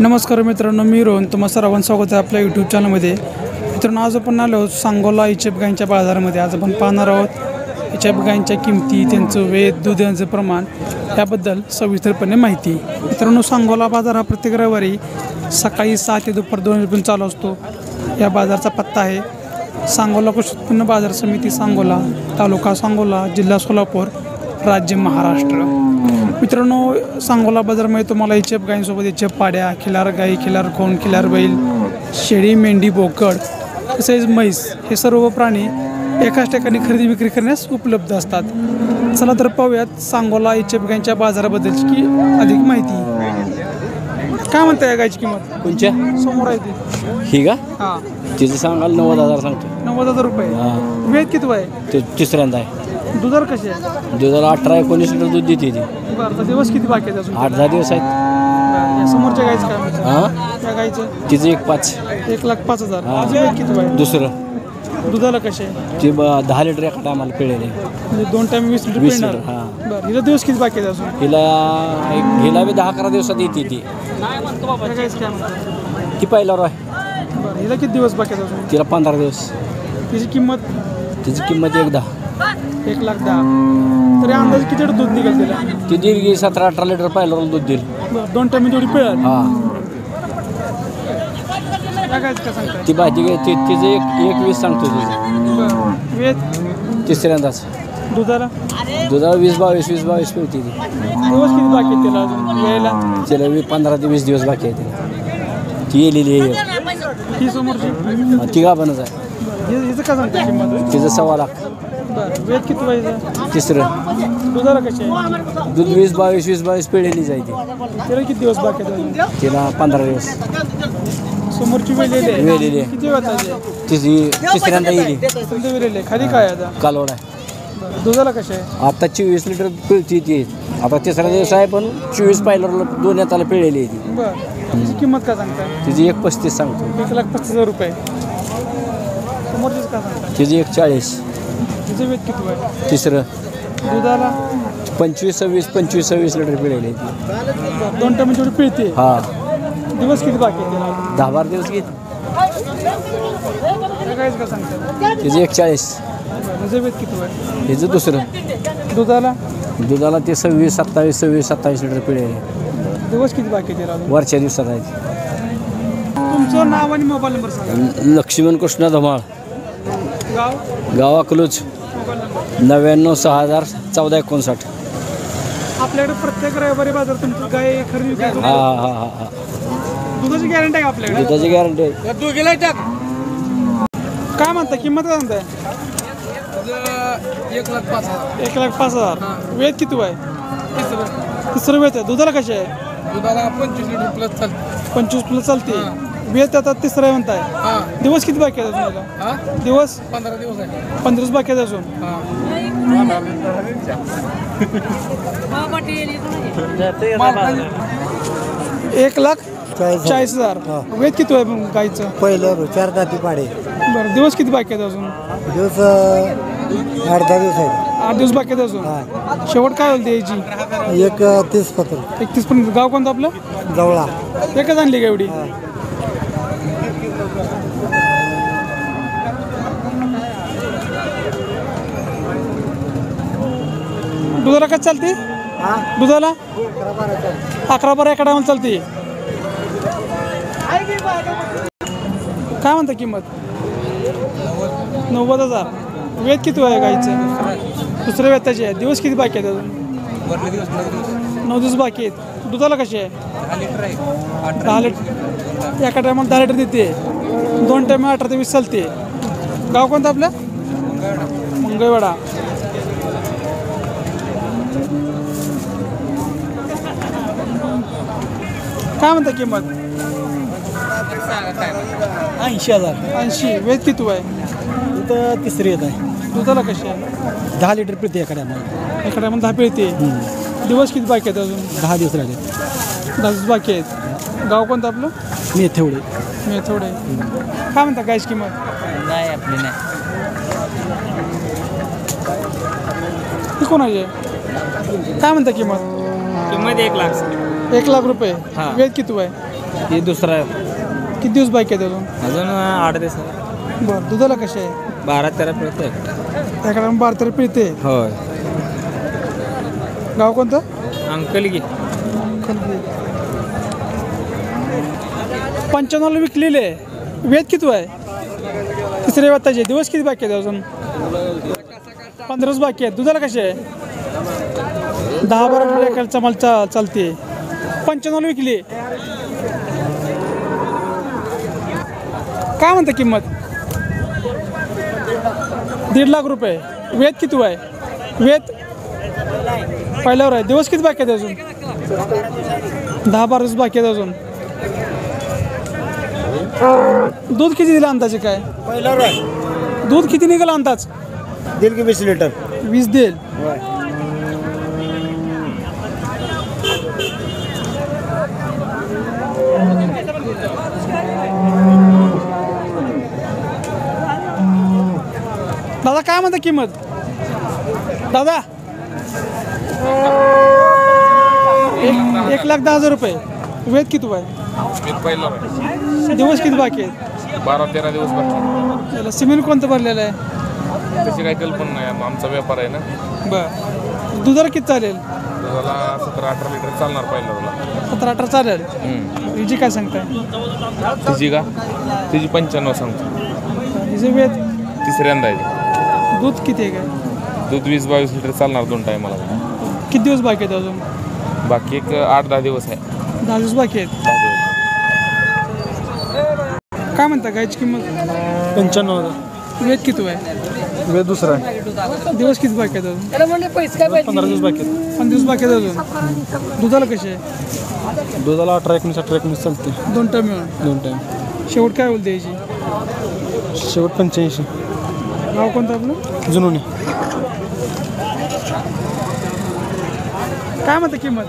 नमस्कार मित्रांनो, मी रोहन तुम्हा सर्वांचं स्वागत आहे आपल्या यूट्यूब चॅनलमध्ये. मित्रांनो, आज आपण आलो आहोत सांगोला इचप गायींच्या बाजारामध्ये. आज आपण पाहणार आहोत इचप गायींच्या किमती, त्यांचं वेध, दूध यांचं प्रमाण याबद्दल सविस्तरपणे माहिती. मित्रांनो, सांगोला बाजार हा प्रत्येक रविवारी सकाळी 6 ते दुपार 2 वाजेपर्यंत चालू असतो. या बाजाराचा पत्ता आहे सांगोला कृषी उत्पन्न बाजार समिती, सांगोला, तालुका सांगोला, जिल्हा सोलापूर, राज्य महाराष्ट्र. मित्रांनो, सांगोला बाजारामध्ये तुम्हाला इचप गायींसोबत इचप पाड्या, खिलार गाई, खिलार कोण, खिलार बैल, शेळी, मेंढी, बोकड तसेच म्हैस हे सर्व प्राणी एकाच ठिकाणी खरेदी विक्री करण्यास उपलब्ध असतात. चला तर पाहूयात सांगोला इचप गायींच्या बाजाराबद्दलची अधिक माहिती. काय म्हणता या गायची किंमत? कोणच्या समोर आहे ती ही का? हां, तिचं सांगाल 90,000 सांगतो. 90,000 रुपये. हां, वेद किती आहे? ते तिसऱ्यांदा आहे. दुधार कशी आहे? दुधाला 18-19 लिटर दूध देते ती. बरं, तर दिवस किती बाकी आहेत अजून? 8-10 दिवस आहेत. बरं, या समोरच्या गायचं काय म्हणतात? हां, या गायचं तिचं 1,500. 1,05,000. हां. तिचं वेद किती आहे? दुसरं दुधाला कसे आहे? ती 10 लिटर एका टायमाला पिळेल. म्हणजे 2 टाइम 20 लिटर 20 पिळणार. लिटर. हां, बरं, हिला दिवस किती बाकी आहेत अजून? हिला बी 10-11 दिवसात येते ती. या गायचं काय म्हणतात? ती पहिल्यावर आहे. बरं, हिला किती दिवस बाकी आहेत अजून? तिला 15 दिवस. तिची किंमत तिची किंमत 1,10,000. 1,10,000. तरी अंदाज किती लिटर दूध निघेल तिला? ती देईल की 17-18 लिटर पहिल्यावर दूध देईल. बरं, 2 टाइम जेवढी पिळाल. हां, या गायचं काय सांगताय? ती भाजी तिचं 1,20,000 सांगतो तिचं. बरं, वेद तिसऱ्यांदाच दुधाला दुधाला 20-22 पिळते ती. दिवस किती बाकी आहेत तिला अजून यायला? तिला 15 ते 20 दिवस बाकी आहे तिला. ती येलेली आहे. ही समोरची ती गाभणच आहे. बरं, हिचं काय सांगताय किंमत? तिचं 1,15,000. बरं, वेद किती पाहिजे? तिसरं दुधाला कशी आहे? दूध 20-22 पिळलेलीच आहे ती. तिला किती दिवस बाकी आहेत अजून? तिला 15 दिवस. समोरची वेलेली आहे. वेलेली आहे. किती वेळाची आहे? तिची तिसऱ्यांदा येईल. समजा वेलेली आहे. खाली काय आहे आता? कालवड आहे. बरं, दुधाला कशी आहे? आता 24 लिटर पिळती ती. आता तिसरा दिवस आहे, पण 24 पाहिलं 2 येताला पिळलेली आहे ती. बरं, तिची किंमत काय सांगताय? तिची 1,35,000 सांगतो. 1,35,000 रुपये. समोरचीच काय सांगताय? तिची 1,40,000. तिचं वेद किती आहे? तिसरं दुधाला 25-26 लिटर पिळलेली आहे ती. 2 टाइम जेवढी पिळते. हां, दिवस किती बाकी आहे तिला? 10-12 दिवस घेत. त्या गायचं काय सांगताय? तिची 1,40,000. तिचं वेद किती आहे? हिचं दुसरं. दुधाला दुधाला ते 26-27 लिटर पिळेल. दिवस किती बाकी आहे तिला अजून? वरच्या दिवसात आहे. तुमचं नाव आणि मोबाईल नंबर सांगा. लक्ष्मण कृष्ण धमाळ, गाव, गाव अकलूज, मोबाईल नंबर. 99-6014-59. आपल्याकडे प्रत्येक रविवारी बाजार तुमची गाय खरेदी विक्री होते. हा. दुधाची गॅरंटी आहे का आपल्याकडे? दुधाची गॅरंटी आहे. काय म्हणता किंमत? काय म्हणताय? 1,05,000. वेद किती आहे? तिसरं वेद आहे. दुधाला कशी आहे? दुधाला 25 लिटर प्लस चालते. 25 प्लस चालते. वेद आता तिसरं आहे म्हणताय. दिवस किती बाकी आहेत अजून याला? दिवस 15 दिवस आहे. 15 दिवस बाकी आहेत अजून. 1,40,000. वेद किती आहे मग गाईचं? पहिलं 4 दाती पाडे. बरं, दिवस किती बाकी आहेत अजून? दिवस 8-10 दिवस आहेत. 8 दिवस बाकी आहेत अजून. शेवट काय होईल द्यायची? 1,30,000. 31 पर्यंत. गाव कोणतं आपलं? जवळा. एकच आणली का एवढी? दुधाला काय चालते? दुधाला 11-12 एका टायमाला चालते. काय म्हणता किंमत? 90,000. वेद किती आहे गाईचं? दुसऱ्या वेताची आहे. दिवस किती बाकी आहेत अजून? 9 दिवस बाकी आहेत. दुधाला कशी आहे? 10 लिटर. एका टायमाला 10 लिटर देते. 2 टायम 18 ते 20 चालते. गाव कोणतं आपलं? मंगळवेढा. काय म्हणता किंमत? 80,000. 80. वेद किती आहे? इथं तिसरी येत आहे. दुधाला कशी आहे? 10 लिटर पिळते एका टायमाला. एका टायमाला 10 पिळते. दिवस किती बाकी आहेत अजून? 10 दिवस राहिले. 10 दिवस बाकी आहेत. गाव कोणतं आपलं? मेथेवडे. थोडे. काय म्हणता गायची किंमत? नाही आपली नाही. ही कोणाची आहे? काय म्हणता किंमत? किंमत 1 लाख. 1 लाख रुपये. हां. वेद किती आहे? हे दुसरा किती दिवस बाकी आहेत अजून? अजून 8 दिवस बरं, दुधाला कसे आहे? 12-13 पिळते. त्याकडे 12 पिळते. होय. गाव कोणतं? अंकल की 95 विकलेले आहे. वेद किती आहे? तिसरे वाताचे दिवस किती बाकी आहेत अजून? 15 बाकी आहेत. दुधाला कसे आहे? 10-12 लिटर एकाचा माल चालते. 95 विकली. काय म्हणता किंमत? 1.5 लाख रुपये. वेद किती आहे? वेद पहिल्यावर आहे. दिवस किती बाकी आहेत अजून? 10-12 दिवस बाकी आहेत अजून. दूध किती दिलं अंदाजे काय? पहिल्यावर आहे. दूध किती निघालं अंदाज? देईल की 20 लिटर. 20 देईल. दादा काय म्हणता किंमत? दादा 1,10,000 रुपये. वेद किती आहे? पहिला दिवस किती बाकी आहेत? 12-13 दिवस बाकी. त्याला सिमेंट कोणतं भरलेलं आहे? त्याची काही कल्पना नाही. आमचा व्यापार आहे ना. बरं, दुधाला किती चालेल? दुधाला 17-18 लिटर चालणार पहिल्याला. 17-18 चालेल. हिची काय सांगताय? तिची का? तिची 95 सांगतो. हिचे वेद तिसऱ्यांदा आहे. दूध किती आहे काय? दूध 20-22 लिटर चालणार 2 टायमाला. किती दिवस बाकी आहेत अजून? बाकी एक 8-10 दिवस आहे. 10 दिवस बाकी आहेत. 10 दिवस. काय म्हणता गायची किंमत? 95,000. वेद किती आहे? वेळ दुसरा आहे. दिवस किती बाकी आहेत अजून? 15 दिवस बाकी आहेत. 5 दिवस बाकी आहेत अजून. दुधाला कसे आहे? दुधाला 18-19 चालते. 2 टाइम मिळून. 2 टाईम. शेवट काय होईल द्यायची? शेवट 85. गाव कोणतं आपलं? जुनोनी. काय म्हणता किंमत?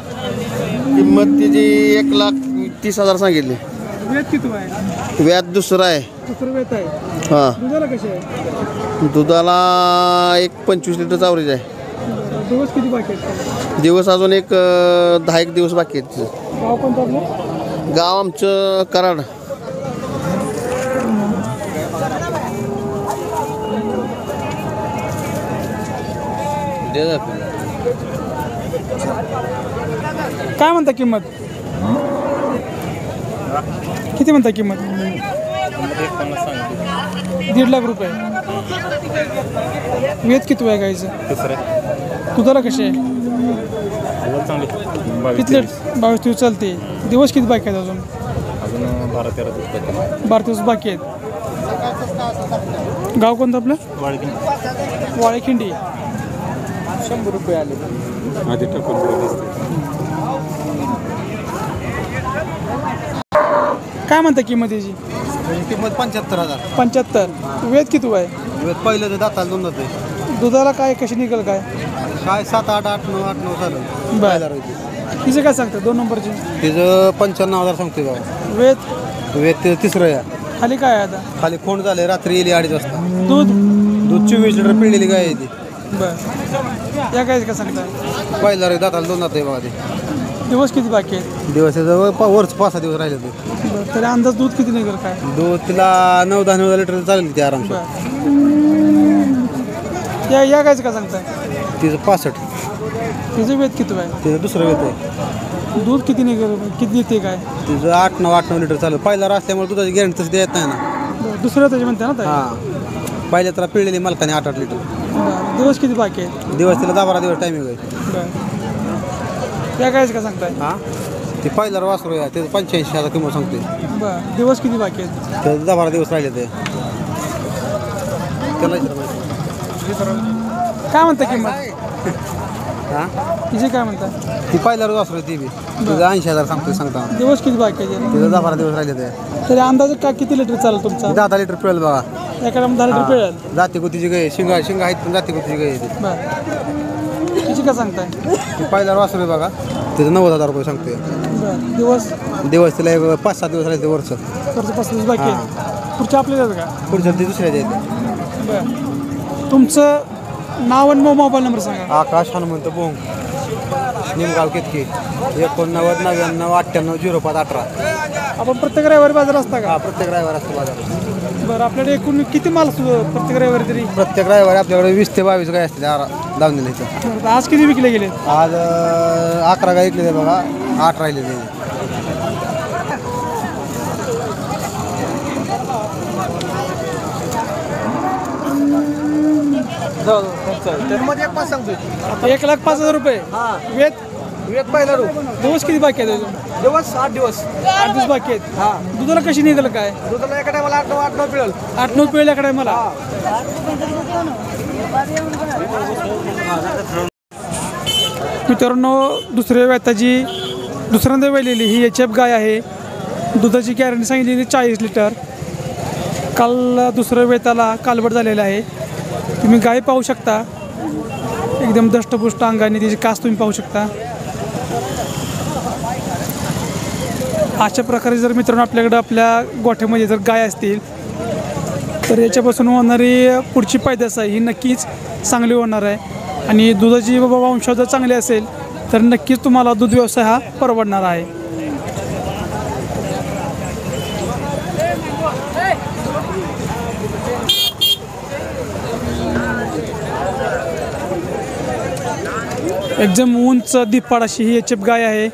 किंमत तिची 1,30,000 सांगितली. वेद किती आहे? व्याज दुसरा आहे. दुसरं वेद आहे. हां, दुधाला कसे आहे? दुधाला 25 लिटर ॲव्हरेज आहे. दिवस किती बाकी आहेत? दिवस अजून 10 दिवस बाकी आहेत. गाव कोणतं आपलं? गाव आमचं कराड. काय म्हणता किंमत? किती म्हणता किंमत? 1.5 लाख रुपये. वेद किती आहे गायचं? दुधाला कसे आहे? किती 22 दिवस चालते. दिवस किती बाकी आहेत अजून? 12 दिवस बाकी आहेत. गाव कोणतं आपलं? वाळेखिंडी. 100 रुपये आले. काय म्हणता किंमत याची? किंमत 75,000. 75. वेद किती आहे? पहिलं तर दाताला 2 दात आहे. दुधाला काय कशी निघेल काय? काय 7-8, 8-9, 8-9 चालेल. बरं, तिचं काय सांगतं 2 नंबरची? तिचं 95,000 सांगते बाबा. वेद वेद तिसरं आहे. खाली काय आहे आता? खाली खोंड झाले. रात्री येईल 2:30 वाजता. दूध? दूध 24 लिटर पिळलेली गाय आहे ती. बरं, या काय सांगताय? पहिला दाताला 2 दात आहे बघा ते. दिवस किती बाकी आहेत? दिवस वरच 5-6 दिवस राहिले ते. बरं, तरी अंदाज दूध किती निघेल काय? दूध तिला 9-10 लिटर चालेल ती आरामशीर. बरं, या गायचं काय सांगताय? तिचं 65. तिचं वेद किती आहे? तिचं दुसरं वेत आहे. दूध किती निघेल? किती येते काय? तिचं 8-9 लिटर चालेल. पहिला असल्यामुळे दुधाची गॅरंटी तसं देत नाही ना. बरं, दुसरं त्याची म्हणते ना ताई? हां, पहिल्या तर पिळलेली मालकाने 8-8 लिटर. बरं, दिवस किती बाकी आहेत? दिवस तिला 10-12 दिवस टायमिंग आहे. बरं, या गायचं काय सांगताय? हां, ती पहिल्यावर वासरू आहे. त्याचं 85,000 किंमत सांगते. बरं, दिवस किती बाकी आहेत? त्याचं 10-12 दिवस राहिले ते. त्याला काय म्हणता किंमत? हां, तिचे काय म्हणता? ती पहिल्यावर वासरू आहे ती बी. तिचं 80,000 सांगता. दिवस किती बाकी आहेत? तिचं 10-12 दिवस राहिले ते. तरी अंदाजे का किती लिटर चालेल तुमचा? 10 लिटर पिळेल बघा. एका 10 लिटर पिळेल. जाती गुतीची गाय. शिंगा आहेत पण जाती गुतीची गाय आहे ती. बरं, तिची काय सांगताय? ती पहिल्यावर वासरू आहे बघा. तिचं 90,000 रुपये सांगते. बरं, दिवस तिला 5-7 दिवस राहिले वरचं. खर्च 5 दिवस बाकी आहेत. पुढच्या आपल्याला का? पुढच्या ती दुसऱ्या येते. बरं, तुमचं नाव आणि मोबाईल नंबर सांगा. आकाश हनुमंत बोंग. निमगाव कितकी 89 99 98 05 18. आपण प्रत्येक रविवारी बाजार असता का? हा प्रत्येक रविवार असतो बाजार. बरं आपल्याकडे एकूण किती माल असतो प्रत्येक रविवारी तरी? प्रत्येक रविवारी आपल्याकडे 20 ते 22 गाय असते लावून दिले इथं. बरं, आज किती विकले गेले? आज 11 गाय विकले बघा, 8 राहिले ते. मध्ये एक पाच सांगतोय 1,05,000 रुपये. वेत वेद पहिला रू दिवस किती बाकी आहेत अजून? दिवस 8 दिवस 8 दिवस बाकी आहेत. हा दुधाला कशी निघालं काय? दुधाला एका टायमाला 8-9 पिळल. 8-9 पिळल्याकडे मला. मित्रांनो दुसऱ्या वेताची दुसऱ्यांदा वेलेली ही HF गाय आहे. दुधाची गॅरंटी सांगितलेली 40 लिटर. काल दुसऱ्या वेताला कालवड झालेला आहे. तुम्ही गाय पाहू शकता एकदम दष्टपुष्ट अंगाने तिची कास तुम्ही पाहू शकता. अशा प्रकारे जर मित्रांनो आपल्याकडं आपल्या गोठ्यामध्ये जर गाय असतील तर याच्यापासून होणारी पुढची पैदास आहे ही नक्कीच चांगली होणार आहे. आणि दुधाची वंश जर चांगली असेल तर नक्कीच तुम्हाला दूध व्यवसाय हा परवडणार आहे. एकदम उंच दिप्पाड अशी ही HF गाय आहे.